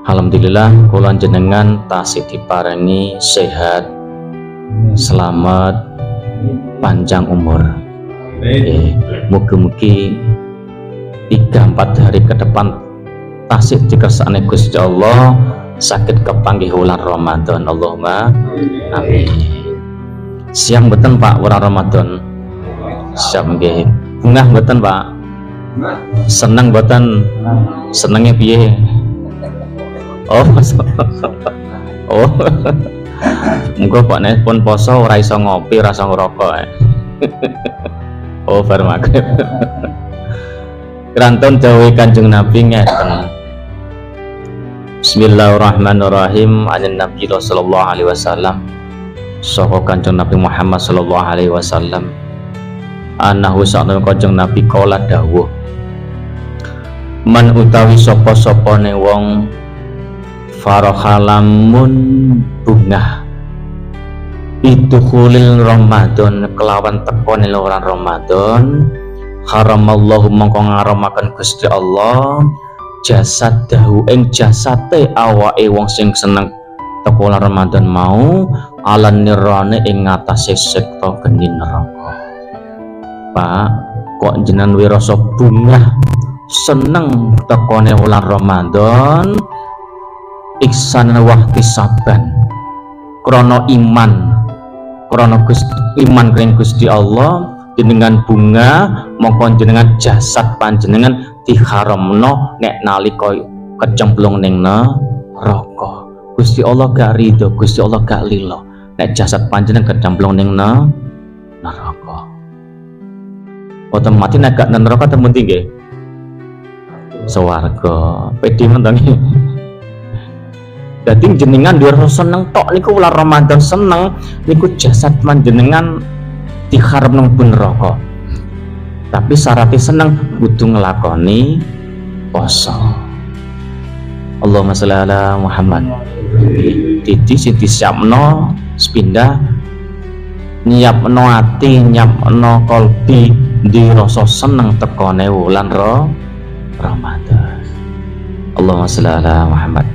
Alhamdulillah kula jenengan tasih diparingi sehat, selamat, panjang umur. Mugi-mugi 3-4 hari ke depan tasih dikersakne Gusti Allah sakit kepanggih wulan Ramadan. Allahumma amin. Siang mboten Pak wulan Ramadan? Siap nggih. Bungah mboten Pak? Seneng mboten? Senenge piye? Oh. Oh. Muga Pak nek pun poso ora iso ngopi, ora iso ngrokok. Oh, bar magrib. Krantun dawuh Kanjeng Nabi ngeten. Bismillahirrahmanirrahim. Anin Nabi sallallahu alaihi wasallam. Saka Kanjeng Nabi Muhammad sallallahu alaihi wasallam. Anahu sa'na Kanjeng Nabi kala dawuh. Man utawi sapa-sapane wong farahalamun bungah itu khulil Ramadan kelawan tekone bulan Ramadan haramallahu mongko ngaramaken Gusti Allah jasadahu ing jasate awake wong sing seneng teko bulan Ramadan mau ala nirane ing ngatasé sekta geni neraka. Pak, kok jenengan wirasa bungah seneng tekone bulan Ramadan iksan wahtisaban krana iman krana iman kring Gusti Allah jenengan bunga mongko jenengan jasad panjenengan diharamno nek nalika kecemplung ning neraka. Gusti Allah gak ridho, Gusti Allah gak lilo nek jasad panjenengan kecemplung ning neraka. Otomatis nek gak nang neraka temen nggih swarga. Pedi mentengi. Dadi jenengan dhuwur seneng tok niku wulan Ramadan seneng niku jasad panjenengan diharapno pun neraka. Tapi syaratnya seneng kudu nglakoni poso. Allahumma sholli ala Muhammad. Dadi sing disiapno sepindah nyiapno ati, nyiapno kalbi dirasa seneng tekone wulan Ramadan. Allahumma sholli ala Muhammad.